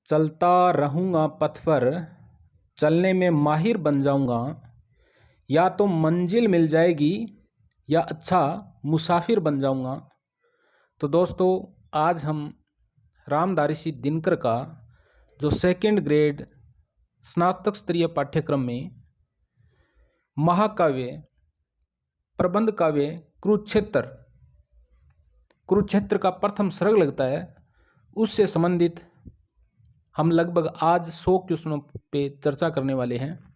चलता रहूँगा पथ पर, चलने में माहिर बन जाऊँगा। या तो मंजिल मिल जाएगी या अच्छा मुसाफिर बन जाऊँगा। तो दोस्तों, आज हम रामधारी दिनकर का जो सेकंड ग्रेड स्नातक स्तरीय पाठ्यक्रम में महाकाव्य प्रबंध काव्य कुरुक्षेत्र का प्रथम सर्ग लगता है, उससे संबंधित हम लगभग आज 100 क्वेश्चनों पे चर्चा करने वाले हैं।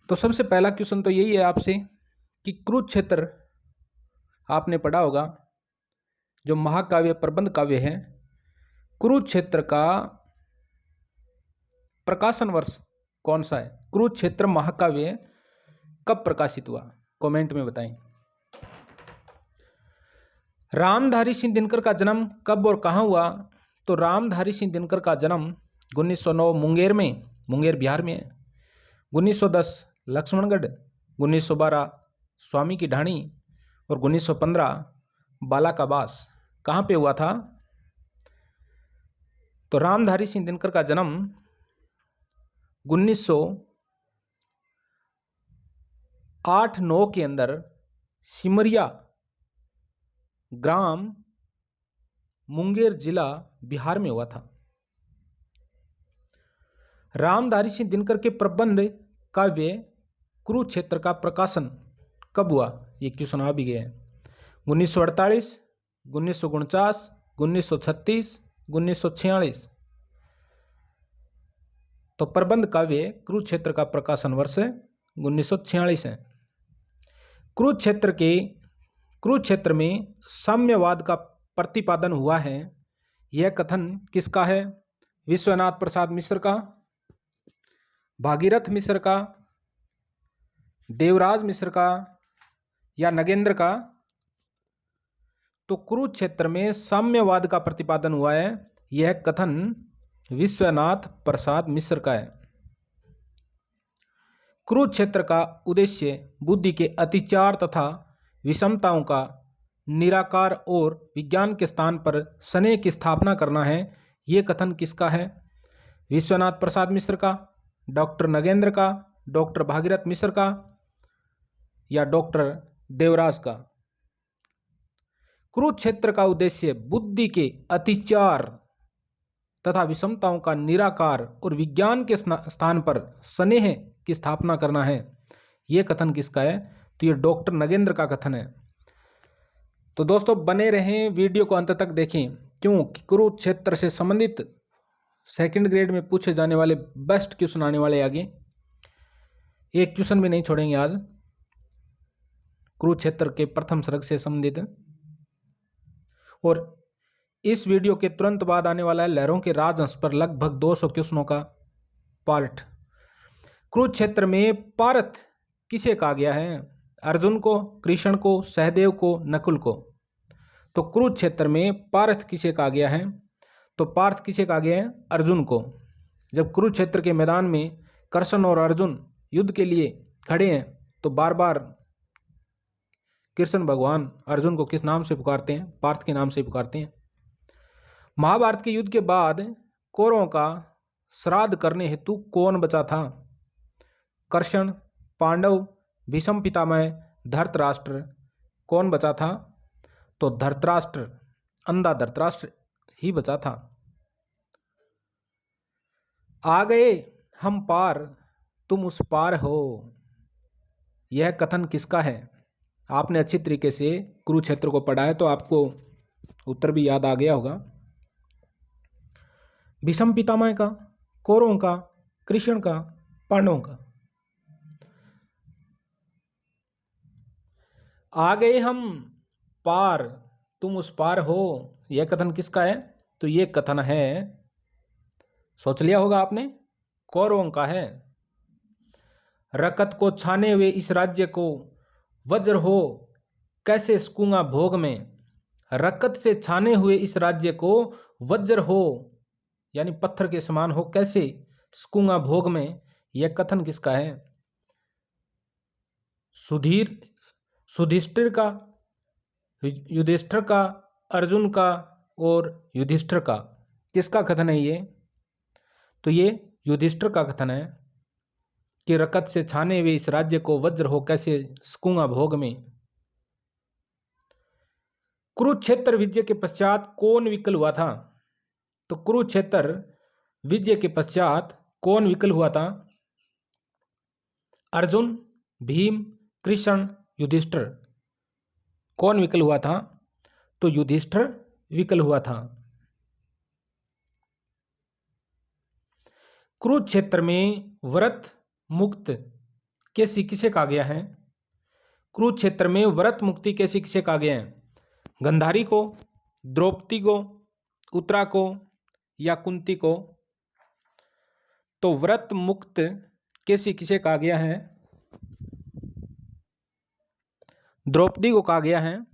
तो सबसे पहला क्वेश्चन तो यही है आपसे कि कुरुक्षेत्र आपने पढ़ा होगा, जो महाकाव्य प्रबंध काव्य है, कुरुक्षेत्र का प्रकाशन वर्ष कौन सा है? कुरुक्षेत्र महाकाव्य कब प्रकाशित हुआ? कमेंट में बताएं। रामधारी सिंह दिनकर का जन्म कब और कहां हुआ? तो रामधारी सिंह दिनकर का जन्म 1909 मुंगेर बिहार में है। 1910 लक्ष्मणगढ़, 1912 स्वामी की ढाणी और 1915 बाला का बास। कहाँ पे हुआ था? तो रामधारी सिंह दिनकर का जन्म 1908-9 के अंदर सिमरिया ग्राम मुंगेर जिला बिहार में हुआ था। रामधारी सिंह दिनकर के प्रबंध काव्य कुरुक्षेत्र का प्रकाशन कब हुआ? ये क्वेश्चन आ भी गए हैं। 1948, 1949, 1936, 1946। तो प्रबंध काव्य कुरुक्षेत्र का प्रकाशन वर्ष 1946 है। कुरुक्षेत्र में साम्यवाद का प्रतिपादन हुआ है, यह कथन किसका है? विश्वनाथ प्रसाद मिश्र का, भागीरथ मिश्र का, देवराज मिश्र का या नगेंद्र का? तो कुरुक्षेत्र में साम्यवाद का प्रतिपादन हुआ है, यह कथन विश्वनाथ प्रसाद मिश्र का है। कुरुक्षेत्र का उद्देश्य बुद्धि के अतिचार तथा विषमताओं का निराकार और विज्ञान के स्थान पर स्नेह की स्थापना करना है, यह कथन किसका है? विश्वनाथ प्रसाद मिश्र का, डॉक्टर नगेंद्र का, डॉक्टर भागीरथ मिश्र का या डॉक्टर देवराज का? कुरुक्षेत्र का उद्देश्य बुद्धि के अतिचार तथा विषमताओं का निराकार और विज्ञान के स्थान पर स्नेह की स्थापना करना है, यह कथन किसका है? तो यह डॉक्टर नगेंद्र का कथन है। तो दोस्तों, बने रहें, वीडियो को अंत तक देखें, क्योंकि कुरुक्षेत्र से संबंधित सेकंड ग्रेड में पूछे जाने वाले बेस्ट क्वेश्चन आने वाले आगे। एक क्वेश्चन भी नहीं छोड़ेंगे आज कुरुक्षेत्र के प्रथम सर्ग से संबंधित। और इस वीडियो के तुरंत बाद आने वाला है लहरों के राजहंस पर लगभग 200 क्वेश्चनों का पार्ट। कुरुक्षेत्र में पार्थ किसे कहा गया है? अर्जुन को, कृष्ण को, सहदेव को, नकुल को? तो कुरुक्षेत्र में पार्थ किसे कहा गया है? तो पार्थ किसे कहा गया है? अर्जुन को। जब कुरुक्षेत्र के मैदान में कृष्ण और अर्जुन युद्ध के लिए खड़े हैं तो बार बार कृष्ण भगवान अर्जुन को किस नाम से पुकारते हैं? पार्थ के नाम से पुकारते हैं। महाभारत के युद्ध के बाद कौरवों का श्राद्ध करने हेतु कौन बचा था? कृष्ण, पांडव, भीष्म पितामह, धृतराष्ट्र? कौन बचा था? तो धृतराष्ट्र, अंधा धृतराष्ट्र ही बचा था। आ गए हम पार, तुम उस पार हो, यह कथन किसका है? आपने अच्छी तरीके से कुरुक्षेत्र को पढ़ा है तो आपको उत्तर भी याद आ गया होगा। भीष्म पितामह का, कौरवों का, कृष्ण का, पांडवों का? आ गए हम पार, तुम उस पार हो, यह कथन किसका है? तो यह कथन है, सोच लिया होगा आपने, कौरवों का है। रकत को छाने हुए इस राज्य को वज्र हो कैसे सकूंगा भोग में। रकत से छाने हुए इस राज्य को वज्र हो यानी पत्थर के समान हो कैसे सकूंगा भोग में, यह कथन किसका है? सुधिष्ठिर का, युधिष्ठिर का, अर्जुन का और युधिष्ठिर का? किसका कथन है ये? तो ये युधिष्ठिर का कथन है कि रकत से छाने हुए इस राज्य को वज्र हो कैसे सकूंगा भोग में। कुरुक्षेत्र विजय के पश्चात कौन विकल हुआ था? तो कुरुक्षेत्र विजय के पश्चात कौन विकल हुआ था? अर्जुन, भीम, कृष्ण, युधिष्ठिर। कौन विकल हुआ था? तो युधिष्ठिर विकल हुआ था। कुरुक्षेत्र में व्रत मुक्त कैसी किसे कहा गया है? कुरुक्षेत्र में व्रत मुक्ति कैसी किसे कहा गया है? गंधारी को, द्रौपदी को, उत्तरा को या कुंती को? तो व्रत मुक्त कैसी किसे कहा गया है? द्रौपदी को कहा गया है।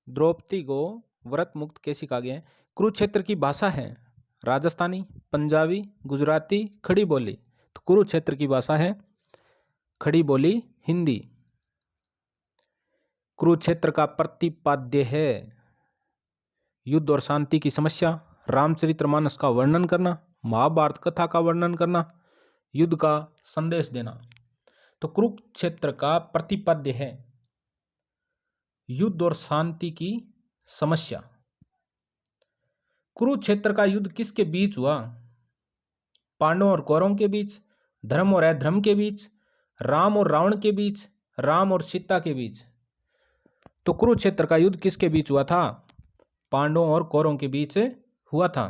द्रौपदी को व्रत मुक्त कैसी कहा गया है? कुरुक्षेत्र की भाषा है राजस्थानी, पंजाबी, गुजराती, खड़ी बोली। तो कुरुक्षेत्र की भाषा है खड़ी बोली हिंदी। कुरुक्षेत्र का प्रतिपाद्य है युद्ध और शांति की समस्या, रामचरितमानस का वर्णन करना, महाभारत कथा का वर्णन करना, युद्ध का संदेश देना। तो कुरुक्षेत्र का प्रतिपाद्य है युद्ध और शांति की समस्या। कुरुक्षेत्र का युद्ध किसके बीच हुआ? पांडवों और कौरवों के बीच, धर्म और अधर्म के बीच, राम और रावण के बीच, राम और सीता के बीच। तो कुरुक्षेत्र का युद्ध किसके बीच हुआ था? पांडवों और कौरवों के बीच हुआ था।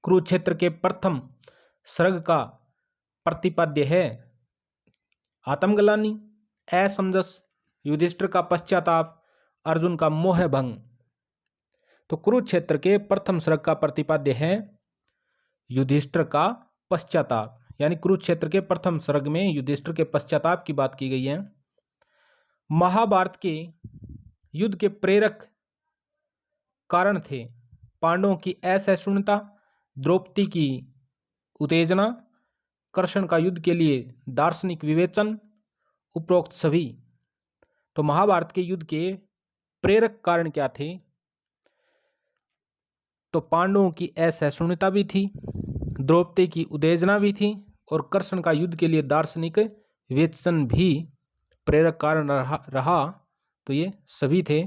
कुरुक्षेत्र के प्रथम सर्ग का प्रतिपाद्य है आत्मग्लानि, असमंजस, युधिष्ठिर का पश्चाताप, अर्जुन का मोह भंग। तो कुरुक्षेत्र के प्रथम सर्ग का प्रतिपाद्य है युधिष्ठिर का पश्चाताप, यानी कुरुक्षेत्र के प्रथम सर्ग में युधिष्ठिर के पश्चाताप की बात की गई है। महाभारत के युद्ध के प्रेरक कारण थे पांडवों की असहिष्णुता, द्रौपदी की उत्तेजना, कृष्ण का युद्ध के लिए दार्शनिक विवेचन, उपरोक्त सभी। तो महाभारत के युद्ध के प्रेरक कारण क्या थे? तो पांडवों की असहिष्णुता भी थी, द्रौपदी की उत्तेजना भी थी और कृष्ण का युद्ध के लिए दार्शनिक विवेचन भी प्रेरक कारण रहा। तो ये सभी थे।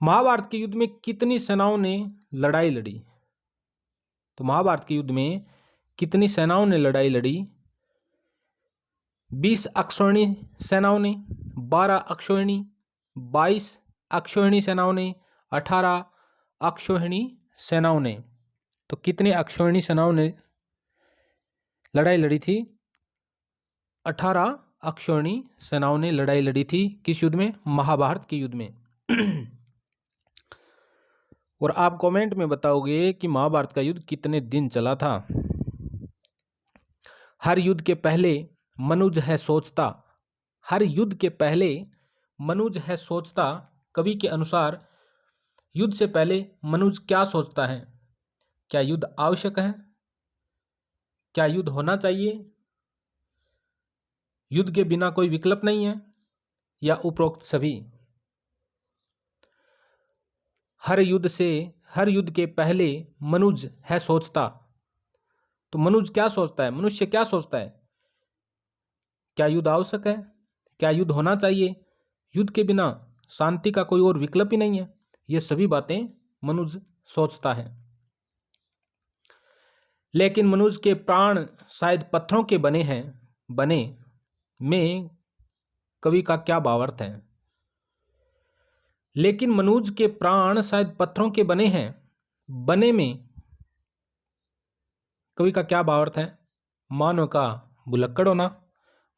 महाभारत के युद्ध में कितनी सेनाओं ने लड़ाई लड़ी? तो महाभारत के युद्ध में कितनी सेनाओं ने लड़ाई लड़ी? 20 अक्षौहिणी सेनाओं ने, 12 अक्षौहिणी, 22 अक्षौहिणी सेनाओं ने, 18 अक्षौहिणी सेनाओं ने। तो कितने अक्षौहिणी सेनाओं ने लड़ाई लड़ी थी? 18 अक्षौहिणी सेनाओं ने लड़ाई लड़ी थी। किस युद्ध में? महाभारत के युद्ध में। और आप कमेंट में बताओगे कि महाभारत का युद्ध कितने दिन चला था। हर युद्ध के पहले मनुज है सोचता, हर युद्ध के पहले मनुज है सोचता। कवि के अनुसार युद्ध से पहले मनुज क्या सोचता है? क्या युद्ध आवश्यक है? क्या युद्ध होना चाहिए? युद्ध के बिना कोई विकल्प नहीं है? या उपरोक्त सभी? हर युद्ध के पहले मनुज है सोचता। तो मनुज क्या सोचता है? मनुष्य क्या सोचता है? क्या युद्ध आवश्यक है? क्या युद्ध होना चाहिए? युद्ध के बिना शांति का कोई और विकल्प ही नहीं है। ये सभी बातें मनुज सोचता है। लेकिन मनुज के प्राण शायद पत्थरों के बने हैं। बने में कवि का क्या भावार्थ है? लेकिन मनुज के प्राण शायद पत्थरों के बने हैं। बने में कवि का क्या भावार्थ है? मानव का भुलक्कड़ होना,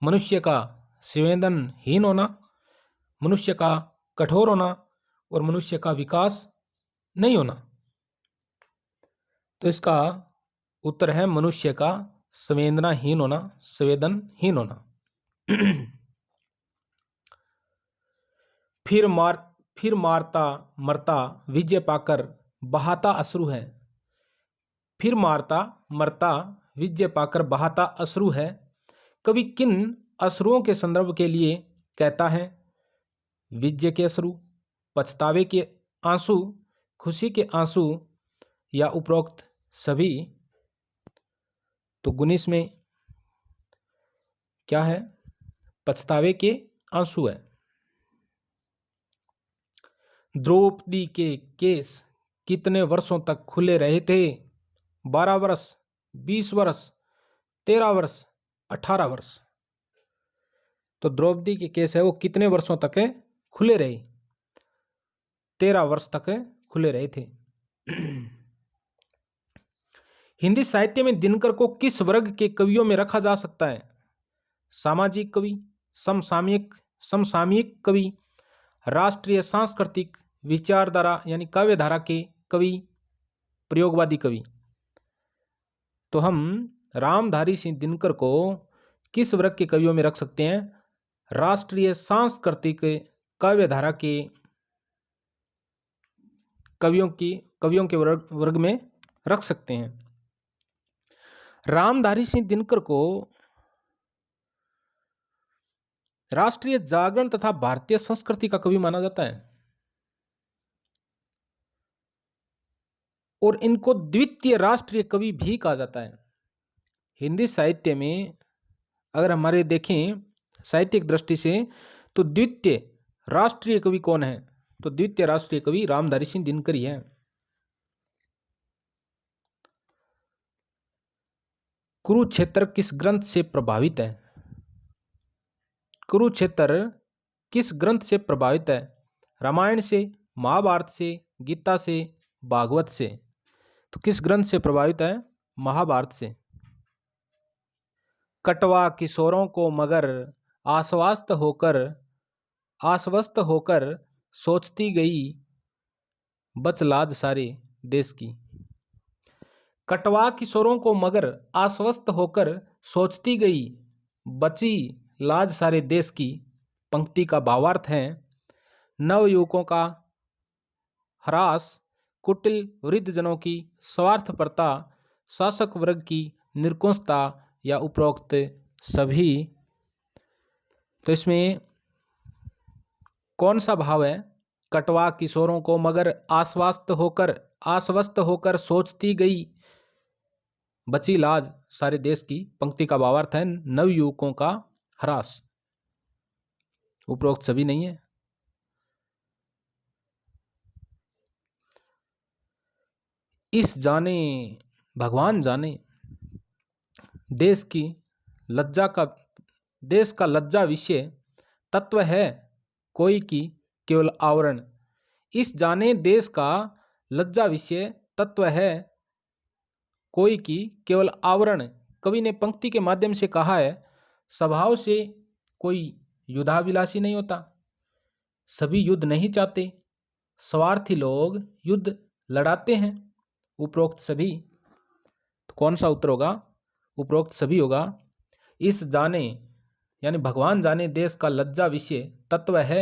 मनुष्य का संवेदनहीन होना, मनुष्य का कठोर होना और मनुष्य का विकास नहीं होना। तो इसका उत्तर है मनुष्य का संवेदनाहीन होना, संवेदनहीन होना। फिर मारता मरता विजय पाकर बहाता अश्रु है। फिर मारता मरता विजय पाकर बहाता अश्रु है। कवि किन अश्रुओं के संदर्भ के लिए कहता है? विजय के अश्रु, पछतावे के आंसू, खुशी के आंसू या उपरोक्त सभी। तो गुनिस में क्या है? पछतावे के आंसू है। द्रौपदी के केस कितने वर्षों तक खुले रहे थे? 12 वर्ष, 20 वर्ष, 13 वर्ष, 18 वर्ष। तो द्रौपदी के केस है वो कितने वर्षों तक है खुले रहे? 13 वर्ष तक खुले रहे थे। हिंदी साहित्य में दिनकर को किस वर्ग के कवियों में रखा जा सकता है? सामाजिक कवि, समसामयिक कवि, राष्ट्रीय सांस्कृतिक विचारधारा यानी काव्यधारा के कवि, प्रयोगवादी कवि। तो हम रामधारी सिंह दिनकर को किस वर्ग के कवियों में रख सकते हैं? राष्ट्रीय सांस्कृतिक काव्यधारा के कवियों के वर्ग में रख सकते हैं। रामधारी सिंह दिनकर को राष्ट्रीय जागरण तथा भारतीय संस्कृति का कवि माना जाता है और इनको द्वितीय राष्ट्रीय कवि भी कहा जाता है। हिंदी साहित्य में अगर हमारे देखें साहित्यिक दृष्टि से तो द्वितीय राष्ट्रीय कवि कौन है? तो द्वितीय राष्ट्रीय कवि रामधारी सिंह दिनकर ही है। कुरुक्षेत्र किस ग्रंथ से प्रभावित है? कुरुक्षेत्र किस ग्रंथ से प्रभावित है? रामायण से, महाभारत से, गीता से, भागवत से। तो किस ग्रंथ से प्रभावित है? महाभारत से। कटवा किशोरों को मगर आश्वस्त होकर सोचती गई बच लाज सारे देश की। कटवा किशोरों को मगर आश्वस्त होकर सोचती गई बची लाज सारे देश की पंक्ति का भावार्थ है नवयुवकों का ह्रास, कुटिल वृद्धजनों की स्वार्थपरता, शासक वर्ग की निरंकुशता या उपरोक्त सभी। तो इसमें कौन सा भाव है? कटवा किशोरों को मगर आश्वस्त होकर सोचती गई बची लाज सारे देश की पंक्ति का भावार्थ है नवयुवकों का ह्रास। उपरोक्त सभी नहीं है। इस जाने भगवान जाने देश का लज्जा विषय तत्व है कोई की केवल आवरण। इस जाने देश का लज्जा विषय तत्व है कोई की केवल आवरण। कवि ने पंक्ति के माध्यम से कहा है स्वभाव से कोई युद्धाभिलाषी नहीं होता, सभी युद्ध नहीं चाहते, स्वार्थी लोग युद्ध लड़ाते हैं। उपरोक्त सभी। तो कौन सा उत्तर होगा? उपरोक्त सभी होगा। इस जाने यानी भगवान जाने देश का लज्जा विषय तत्व है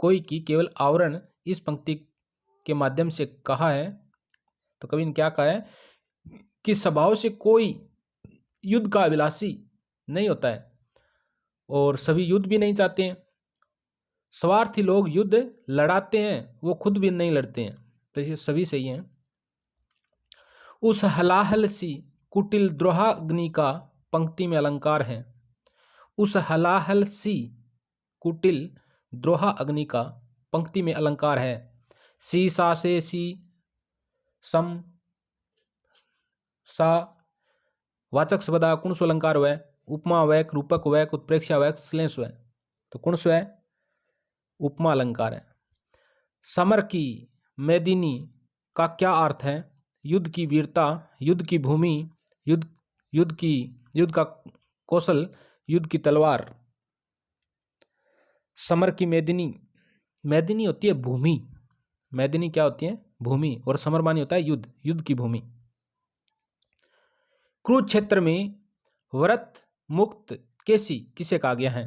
कोई की केवल आवरण इस पंक्ति के माध्यम से कहा है। तो कवि ने क्या कहा है कि स्वभाव से कोई युद्ध का अभिलाषी नहीं होता है और सभी युद्ध भी नहीं चाहते हैं, स्वार्थी लोग युद्ध लड़ाते हैं, वो खुद भी नहीं लड़ते हैं। तो ये सभी सही हैं। उस हलाहल सी कुटिल द्रोहाग्नि का पंक्ति में अलंकार है। उस हलाहल सी कुटिल द्रोहा अग्नि का पंक्ति में अलंकार है। सी सा से सी सम सा वाचक शब्द कुणस्व अलंकार हुआ, उपमा वैक, रूपक वैक, उत्प्रेक्षा वैक, श्लेष वैक। तो कुणस्व है उपमा अलंकार है। समर की मेदिनी का क्या अर्थ है? युद्ध की वीरता, युद्ध की भूमि, युद्ध का कौशल, युद्ध की तलवार। समर की मेदिनी होती है भूमि। मेदिनी क्या होती है? भूमि। और समर मानी होता है युद्ध की भूमि। कुरुक्षेत्र में व्रत मुक्त केसी किसे कहा गया है?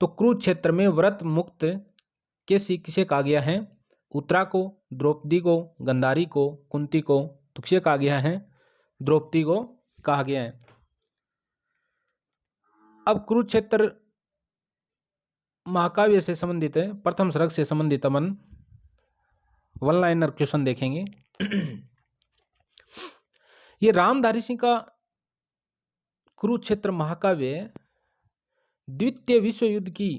तो कुरुक्षेत्र में व्रत मुक्त केसी किसे कहा गया है? उत्तरा को, द्रौपदी को, गंधारी को, कुंती को। तो किसे कहा गया है? द्रौपदी को कहा गया है। अब कुरुक्षेत्र महाकाव्य से संबंधित है, प्रथम सर्ग से संबंधित अपन वन लाइनर क्वेश्चन देखेंगे। ये रामधारी सिंह का कुरुक्षेत्र महाकाव्य द्वितीय विश्व युद्ध की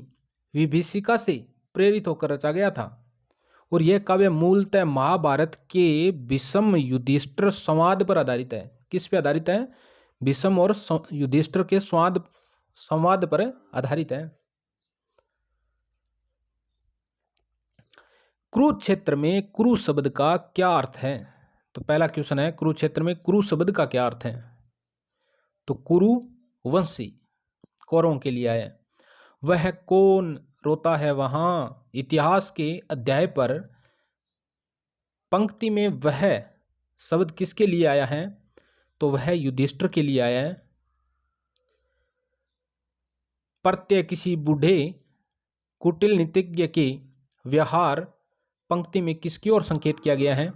विभीषिका से प्रेरित होकर रचा गया था और यह काव्य मूलतः महाभारत के भीष्म युधिष्ठिर संवाद पर आधारित है। किस पे आधारित है? भीष्म और युधिष्ठिर के संवाद पर आधारित है। कुरुक्षेत्र में कुरु शब्द का क्या अर्थ है? तो पहला क्वेश्चन है, कुरुक्षेत्र में कुरु शब्द का क्या अर्थ है? तो कुरु वंशी, कौरवों के लिए आया। वह कौन रोता है वहां, इतिहास के अध्याय पर पंक्ति में वह शब्द किसके लिए आया है? तो वह युधिष्ठिर के लिए आया है। प्रत्यय किसी बूढ़े कुटिल नीतिज्ञ के व्यवहार पंक्ति में किसकी ओर संकेत किया गया है?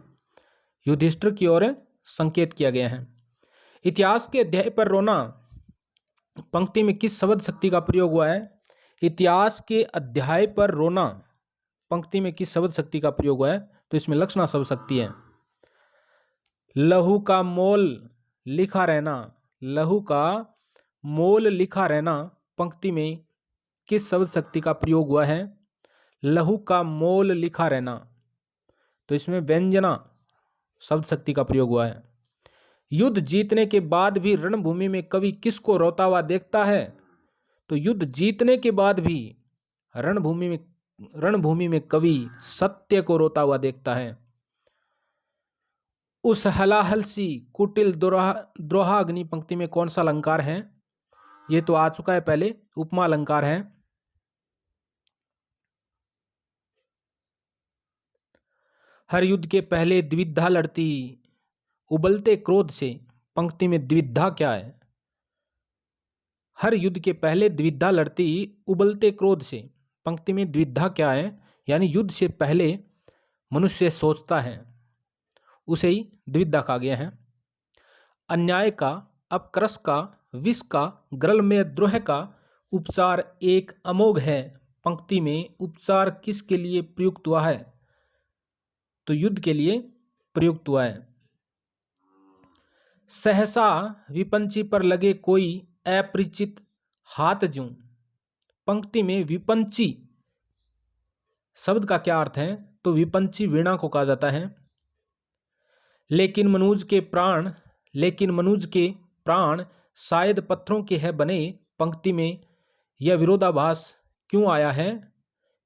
युधिष्ठिर की ओर संकेत किया गया है। इतिहास के अध्याय पर रोना पंक्ति में किस शब्द शक्ति का प्रयोग हुआ है? इतिहास के अध्याय पर रोना पंक्ति में किस शब्द शक्ति का प्रयोग हुआ है? तो इसमें लक्षणा शब्द शक्ति है। लहू का मोल लिखा रहना, लहू का मोल लिखा रहना पंक्ति में किस शब्द शक्ति का प्रयोग हुआ है? लहू का मोल लिखा रहना, तो इसमें व्यंजना शब्द शक्ति का प्रयोग हुआ है। युद्ध जीतने के बाद भी रणभूमि में कवि किसको रोता हुआ देखता है? तो युद्ध जीतने के बाद भी रणभूमि में कवि सत्य को रोता हुआ देखता है। उस हलाहल सी कुटिल द्रोहाग्नि पंक्ति में कौन सा अलंकार है? ये तो आ चुका है पहले, उपमा अलंकार है। हर युद्ध के पहले द्विधा लड़ती उबलते क्रोध से पंक्ति में द्विधा क्या है? हर युद्ध के पहले द्विधा लड़ती उबलते क्रोध से पंक्ति में द्विधा क्या है? यानी युद्ध से पहले मनुष्य सोचता है, उसे ही द्विधा कहा गया है। अन्याय का, अपकर्ष का, विष का, ग्रल में द्रोह का उपचार एक अमोघ है पंक्ति में उपचार किसके लिए प्रयुक्त हुआ है? तो युद्ध के लिए प्रयुक्त हुआ है। सहसा विपंची पर लगे कोई अपरिचित हाथ जूं पंक्ति में विपंची शब्द का क्या अर्थ है? तो विपंची वीणा को कहा जाता है। लेकिन मनुज के प्राण शायद पत्थरों के है बने पंक्ति में यह विरोधाभास क्यों आया है?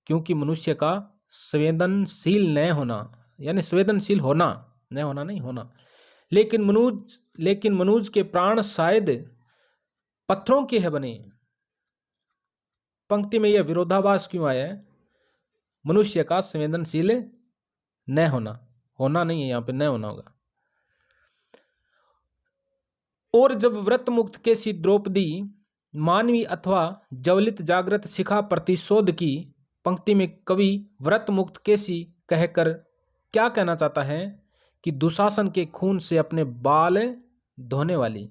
क्योंकि मनुष्य का संवेदनशील न होना, यानी संवेदनशील होना, न होना नहीं होना। लेकिन मनुज के प्राण शायद पत्थरों के है बने पंक्ति में यह विरोधाभास क्यों आया है? मनुष्य का संवेदनशील न होना, होना नहीं है यहां पे, न होना होगा। और जब व्रत मुक्त केसी द्रौपदी मानवी अथवा ज्वलित जागृत शिखा प्रतिशोध की पंक्ति में कवि व्रत मुक्त केसी कहकर क्या कहना चाहता है? कि दुशासन के खून से अपने बाल धोने वाली।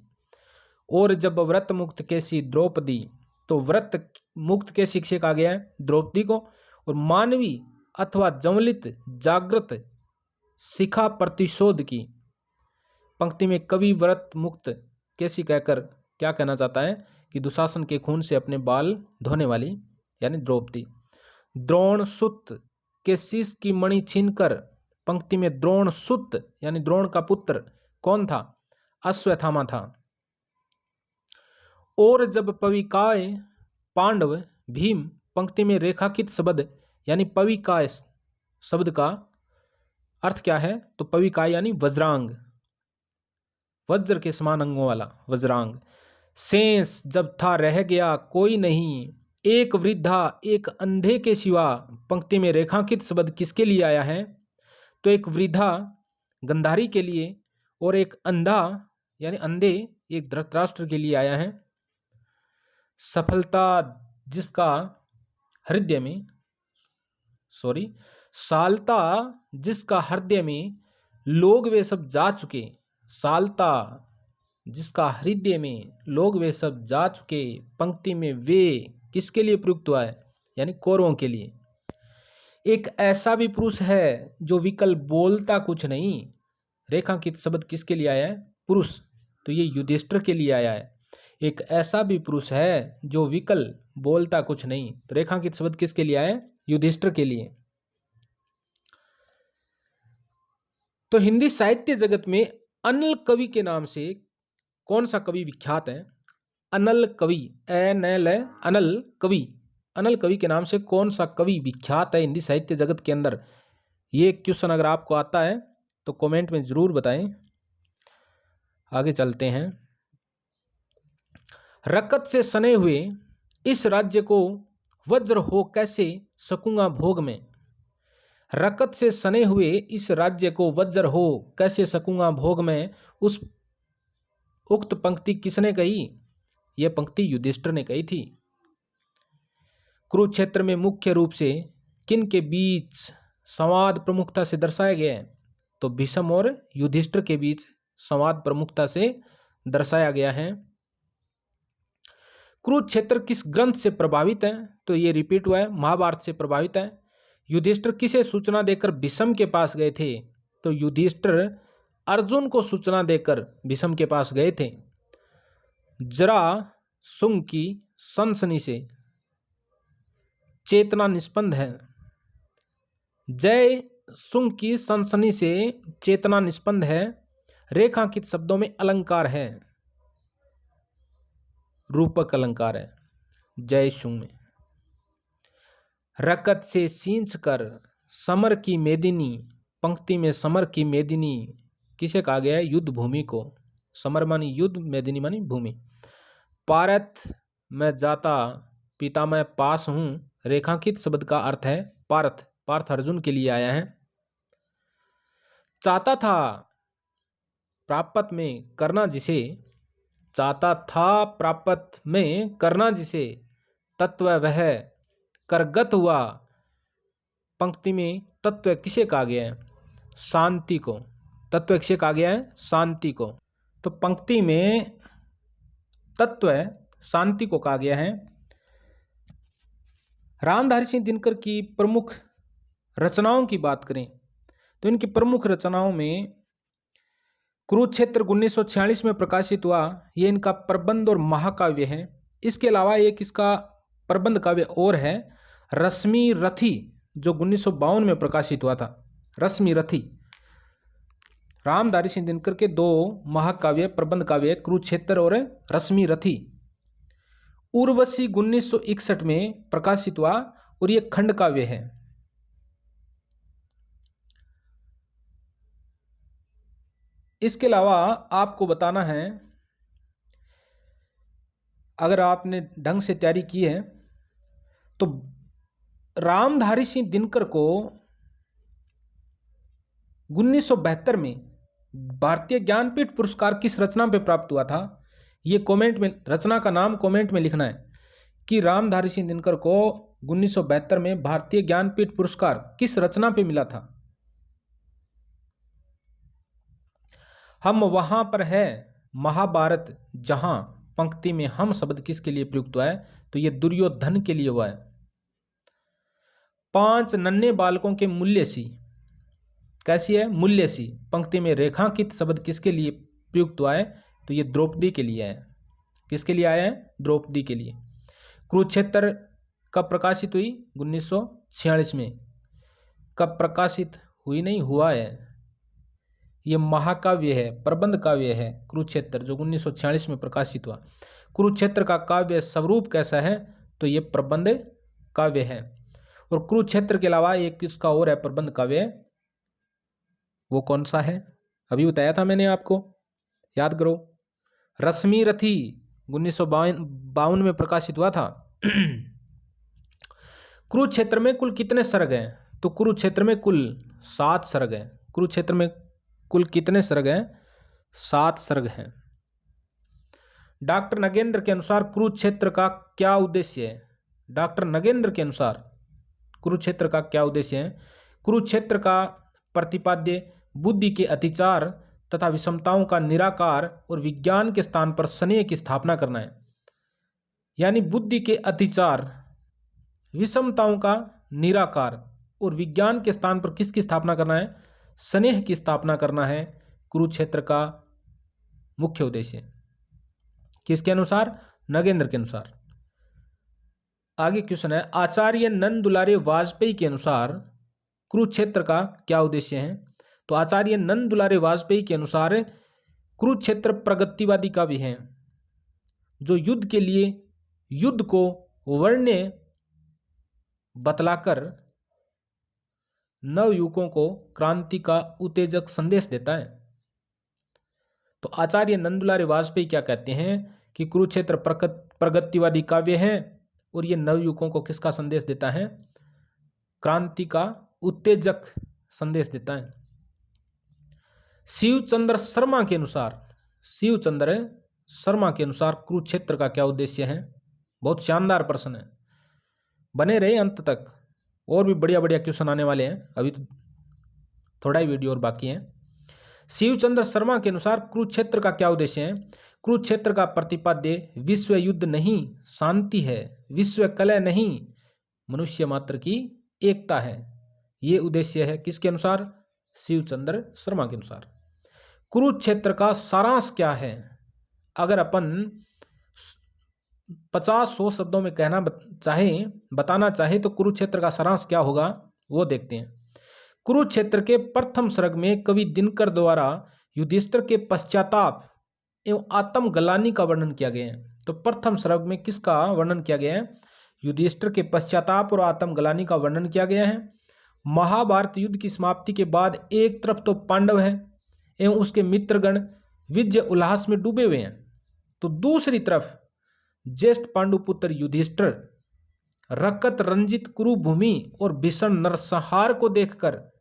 और जब व्रत मुक्त केसी द्रौपदी, तो व्रत मुक्त केसी से कहा गया है द्रौपदी को, और मानवी अथवा ज्वलित जागृत शिखा प्रतिशोध की पंक्ति में कवि व्रत मुक्त केसी कहकर क्या कहना चाहता है? कि दुशासन के खून से अपने बाल धोने वाली, यानी द्रौपदी। द्रोण सुत के शीश की मणि छीनकर पंक्ति में द्रोण सुत यानी द्रोण का पुत्र कौन था? अश्वत्थामा था। और जब पविकाय पांडव भीम पंक्ति में रेखांकित शब्द यानी पविकाय शब्द का अर्थ क्या है? तो पविकाय यानी वज्रांग, वज्र के समान अंगों वाला वज्रांग। शेष जब था रह गया कोई नहीं, एक वृद्धा एक अंधे के सिवा पंक्ति में रेखांकित शब्द किसके लिए आया है? तो एक वृद्धा गंधारी के लिए और एक अंधा यानी अंधे एक धृतराष्ट्र के लिए आया है। सफलता जिसका हृदय में सालता जिसका हृदय में लोग वे सब जा चुके, सालता जिसका हृदय में लोग वे सब जा चुके पंक्ति में वे किसके लिए प्रयुक्त हुआ है? यानी कौरवों के लिए। एक ऐसा भी पुरुष है जो विकल बोलता कुछ नहीं। रेखांकित शब्द किसके लिए आया है? पुरुष। तो ये युधिष्ठिर के लिए आया है। एक ऐसा भी पुरुष है जो विकल बोलता कुछ नहीं। तो रेखांकित शब्द किसके लिए आया है? युधिष्ठिर के लिए। तो हिंदी साहित्य जगत में अनल कवि के नाम से कौन सा कवि विख्यात है? अनल कवि, अनल कवि, अनल कवि के नाम से कौन सा कवि विख्यात है हिंदी साहित्य जगत के अंदर? ये क्वेश्चन अगर आपको आता है तो कमेंट में जरूर बताएं। आगे चलते हैं। रकत से सने हुए इस राज्य को वज्र हो कैसे सकूंगा भोग में। रकत से सने हुए इस राज्य को वज्र हो कैसे सकूंगा भोग में। उस उक्त पंक्ति किसने कही? यह पंक्ति युधिष्ठिर ने कही थी। कुरुक्षेत्र में मुख्य रूप से किन के बीच संवाद प्रमुखता से दर्शाया गया है? तो भीष्म और युधिष्ठिर के बीच संवाद प्रमुखता से दर्शाया गया है। कुरुक्षेत्र किस ग्रंथ से प्रभावित है? तो ये रिपीट हुआ है, महाभारत से प्रभावित है। युधिष्ठिर किसे सूचना देकर भीष्म के पास गए थे? तो युधिष्ठिर अर्जुन को सूचना देकर भीष्म के पास गए थे। जरासंध की सनसनी से चेतना निष्पन्न है। जयसुंग की सनसनी से चेतना निष्पन्न है। रेखांकित शब्दों में अलंकार है, रूपक अलंकार है जयसुंग में। रकत से सींच कर समर की मेदिनी, पंक्ति में समर की मेदिनी किसे कहा गया है? युद्ध भूमि को। समर मानी युद्ध, मेदिनी मानी भूमि। पारथ मैं जाता पिता मैं पास हूं। रेखांकित शब्द का अर्थ है पार्थ। पार्थ अर्जुन के लिए आया है। चाहता था प्राप्त में करना जिसे, चाहता था प्राप्त में करना जिसे, तत्व वह करगत हुआ। पंक्ति में तत्व किसे कहा गया है? शांति को। तत्व किसे कहा गया है? शांति को। तो पंक्ति में तत्व शांति को कहा गया है। रामधारी सिंह दिनकर की प्रमुख रचनाओं की बात करें तो इनकी प्रमुख रचनाओं में कुरुक्षेत्र 1946 में प्रकाशित हुआ, ये इनका प्रबंध और महाकाव्य है। इसके अलावा एक इसका प्रबंध काव्य और है, रश्मि रथी, जो 1952 में प्रकाशित हुआ था। रश्मि रथी। रामधारी सिंह दिनकर के दो महाकाव्य प्रबंध काव्य, कुरुक्षेत्र और रश्मि रथी। उर्वशी 1961 में प्रकाशित हुआ और यह खंड काव्य है। इसके अलावा आपको बताना है, अगर आपने ढंग से तैयारी की है तो रामधारी सिंह दिनकर को 1972 में भारतीय ज्ञानपीठ पुरस्कार किस रचना पे प्राप्त हुआ था? ये कमेंट में, रचना का नाम कमेंट में लिखना है कि रामधारी सिंह दिनकर को 1972 में भारतीय ज्ञानपीठ पुरस्कार किस रचना पे मिला था? हम वहां पर है महाभारत जहां, पंक्ति में हम शब्द किसके लिए प्रयुक्त हुआ है? तो ये दुर्योधन के लिए हुआ है। 5 नन्हे बालकों के मूल्य सी, कैसी है? मूल्य सी। पंक्ति में रेखांकित शब्द किसके लिए प्रयुक्त हुआ है? तो ये द्रौपदी के लिए है। किसके लिए आया है? द्रौपदी के लिए। कुरुक्षेत्र कब प्रकाशित हुई? 1946 में। कब प्रकाशित हुई? नहीं, हुआ है। ये महाकाव्य है, प्रबंध काव्य है कुरुक्षेत्र, जो 1946 में प्रकाशित हुआ। कुरुक्षेत्र का काव्य स्वरूप कैसा है? तो ये प्रबंध काव्य है। और कुरुक्षेत्र के अलावा एक इसका और है प्रबंध काव्य, वो कौन सा है? अभी बताया था मैंने आपको, याद करो। रश्मि रथी 1952 में प्रकाशित हुआ था। कुरुक्षेत्र में कुल कितने सर्ग हैं? तो कुरुक्षेत्र में कुल 7 सर्ग हैं। कुरुक्षेत्र में कुल कितने सर्ग हैं? 7 सर्ग हैं। डॉक्टर नगेंद्र के अनुसार कुरुक्षेत्र का क्या उद्देश्य है? डॉक्टर नगेंद्र के अनुसार कुरुक्षेत्र का क्या उद्देश्य है? कुरुक्षेत्र का प्रतिपाद्य बुद्धि के अतिचार तथा विषमताओं का निराकार और विज्ञान के स्थान पर स्नेह की स्थापना करना है। यानी बुद्धि के अतिचार, विषमताओं का निराकार और विज्ञान के स्थान पर किसकी स्थापना करना है? स्नेह की स्थापना करना है कुरुक्षेत्र का मुख्य उद्देश्य। किसके अनुसार? नगेंद्र के अनुसार। आगे क्वेश्चन है, आचार्य नंद दुलारे वाजपेयी के अनुसार कुरुक्षेत्र का क्या उद्देश्य है? तो आचार्य नंद दुलारे वाजपेयी के अनुसार कुरुक्षेत्र प्रगतिवादी काव्य है जो युद्ध के लिए युद्ध को वर्ण्य बतलाकर नवयुवकों को क्रांति का उत्तेजक संदेश देता है। तो आचार्य नंद दुलारे वाजपेयी क्या कहते हैं कि कुरुक्षेत्र प्रगतिवादी काव्य है और ये नवयुवकों को किसका संदेश देता है? क्रांति का उत्तेजक संदेश देता है। शिवचंद्र शर्मा के अनुसार कुरुक्षेत्र का क्या उद्देश्य है? बहुत शानदार प्रश्न है, बने रहे अंत तक, और भी बढ़िया बढ़िया क्वेश्चन आने वाले हैं, अभी तो थोड़ा ही वीडियो और बाकी है। शिवचंद्र शर्मा के अनुसार कुरुक्षेत्र का क्या उद्देश्य है? कुरुक्षेत्र का प्रतिपाद्य विश्व युद्ध नहीं शांति है, विश्व कलह नहीं मनुष्य मात्र की एकता है, ये उद्देश्य है। किसके अनुसार? शिवचंद्र शर्मा के अनुसार। कुरुक्षेत्र का सारांश क्या है? अगर अपन 50-100 शब्दों में बताना चाहे तो कुरुक्षेत्र का सारांश क्या होगा वो देखते हैं। कुरुक्षेत्र के प्रथम सर्ग में कवि दिनकर द्वारा युधिष्ठिर के पश्चाताप एवं आत्मग्लानि का वर्णन किया गया है। तो प्रथम सर्ग में किसका वर्णन किया गया है? युधिष्ठिर के पश्चाताप और आत्मग्लानि का वर्णन किया गया है। महाभारत युद्ध की समाप्ति के बाद एक तरफ तो पांडव है एवं उसके मित्रगण विजय उल्लास में डूबे हुए हैं, तो दूसरी तरफ ज्येष्ठ पांडुपुत्र युधिष्ठिर रकत रंजित कुरुभूमि और भीषण नरसंहार को देखकर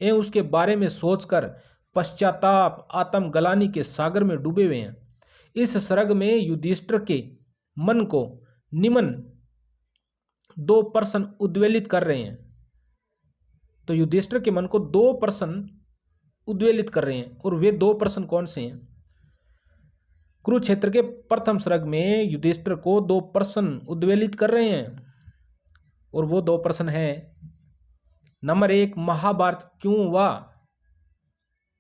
एवं उसके बारे में सोचकर पश्चाताप आत्मग्लानि के सागर में डूबे हुए हैं। इस सर्ग में युधिष्ठिर के मन को निम्न 2 प्रश्न उद्वेलित कर रहे हैं। तो युधिष्ठिर के मन को 2 प्रश्न उद्वेलित कर रहे हैं, और वे 2 प्रश्न कौन से हैं? कुरुक्षेत्र के प्रथम सर्ग में युधिष्ठिर को 2 प्रश्न उद्वेलित कर रहे हैं, और वो 2 प्रश्न हैं। नंबर 1, महाभारत क्यों हुआ?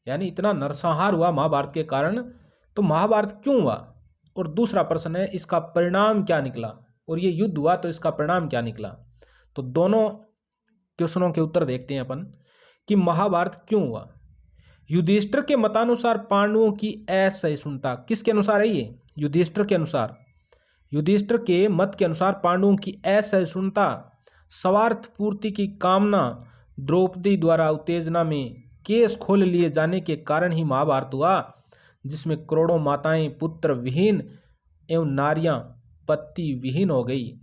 यानी इतना नरसंहार हुआ महाभारत के कारण, तो महाभारत क्यों हुआ? और दूसरा प्रश्न है, इसका परिणाम क्या निकला? और ये युद्ध हुआ तो इसका परिणाम क्या निकला? तो दोनों क्वेश्चनों के उत्तर देखते हैं अपन कि महाभारत क्यों हुआ। युधिष्ठिर के मतानुसार पांडवों की असहिष्णुता, किसके अनुसार है ये? युधिष्ठिर के अनुसार। युधिष्ठिर के मत के अनुसार पांडवों की असहिष्णुता, स्वार्थ पूर्ति की कामना, द्रौपदी द्वारा उत्तेजना में केस खोल लिए जाने के कारण ही महाभारत हुआ, जिसमें करोड़ों माताएं पुत्र विहीन एवं नारियां पति विहीन हो गई,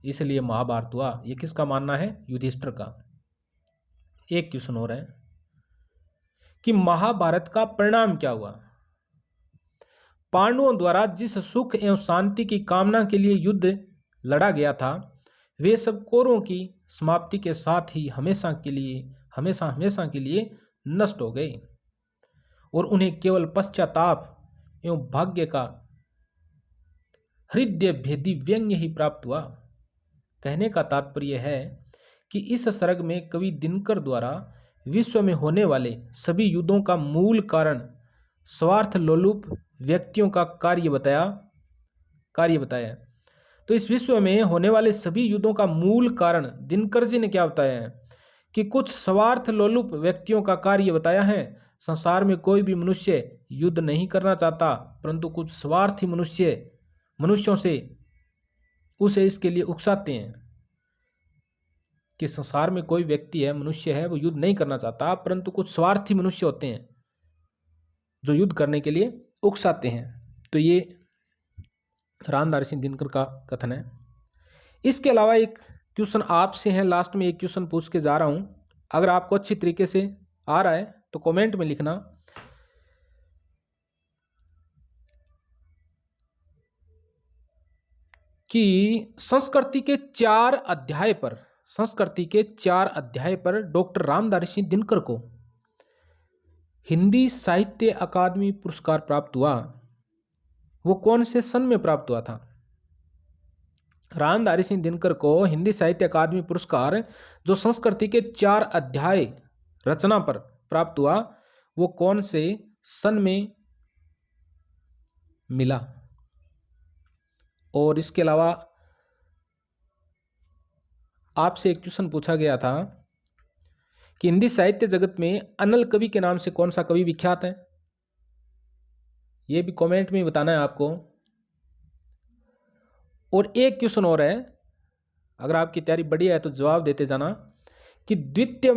इसलिए महाभारत हुआ। ये किसका मानना है? युधिष्ठिर का। एक क्वेश्चन और है कि महाभारत का परिणाम क्या हुआ? पांडवों द्वारा जिस सुख एवं शांति की कामना के लिए युद्ध लड़ा गया था, वे सब कौरवों की समाप्ति के साथ ही हमेशा के लिए नष्ट हो गए, और उन्हें केवल पश्चाताप एवं भाग्य का हृदय भेदी व्यंग्य ही प्राप्त हुआ। कहने का तात्पर्य है कि इस सर्ग में कवि दिनकर द्वारा विश्व में होने वाले सभी युद्धों का मूल कारण स्वार्थ लोलुप व्यक्तियों का कार्य बताया। तो इस विश्व में होने वाले सभी युद्धों का मूल कारण दिनकर जी ने क्या बताया है कि कुछ स्वार्थ लोलुप व्यक्तियों का कार्य बताया है। संसार में कोई भी मनुष्य युद्ध नहीं करना चाहता, परंतु कुछ स्वार्थी मनुष्यों से उसे इसके लिए उकसाते हैं कि संसार में कोई व्यक्ति है, मनुष्य है, वो युद्ध नहीं करना चाहता, परंतु कुछ स्वार्थी मनुष्य होते हैं जो युद्ध करने के लिए उकसाते हैं। तो ये रामधारी सिंह दिनकर का कथन है। इसके अलावा एक क्वेश्चन आपसे है, लास्ट में एक क्वेश्चन पूछ के जा रहा हूं, अगर आपको अच्छी तरीके से आ रहा है तो कमेंट में लिखना कि संस्कृति के 4 अध्याय पर डॉक्टर रामधारी सिंह दिनकर को हिंदी साहित्य अकादमी पुरस्कार प्राप्त हुआ, वो कौन से सन में प्राप्त हुआ था? रामधारी सिंह दिनकर को हिंदी साहित्य अकादमी पुरस्कार जो संस्कृति के 4 अध्याय रचना पर प्राप्त हुआ वो कौन से सन में मिला? और इसके अलावा आपसे एक क्वेश्चन पूछा गया था कि हिंदी साहित्य जगत में अनल कवि के नाम से कौन सा कवि विख्यात है? यह भी कमेंट में बताना है आपको। और एक क्वेश्चन और है, अगर आपकी तैयारी बढ़िया है तो जवाब देते जाना, कि द्वितीय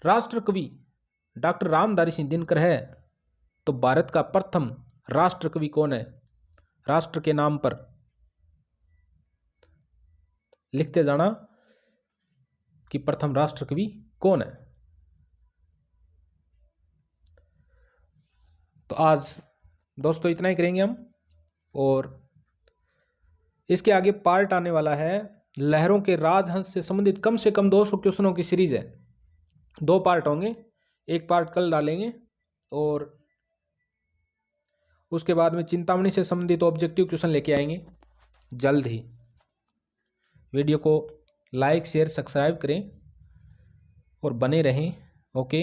राष्ट्र कवि डॉक्टर रामधारी सिंह दिनकर है तो भारत का प्रथम राष्ट्र कवि कौन है? राष्ट्र के नाम पर लिखते जाना कि प्रथम राष्ट्र कवि कौन है। तो आज दोस्तों इतना ही करेंगे हम, और इसके आगे पार्ट आने वाला है लहरों के राजहंस से संबंधित कम से कम 200 क्वेश्चनों की सीरीज है। 2 पार्ट होंगे, एक पार्ट कल डालेंगे और उसके बाद में चिंतामणि से संबंधित ऑब्जेक्टिव क्वेश्चन लेके आएंगे जल्द ही। वीडियो को लाइक शेयर सब्सक्राइब करें और बने रहें। ओके।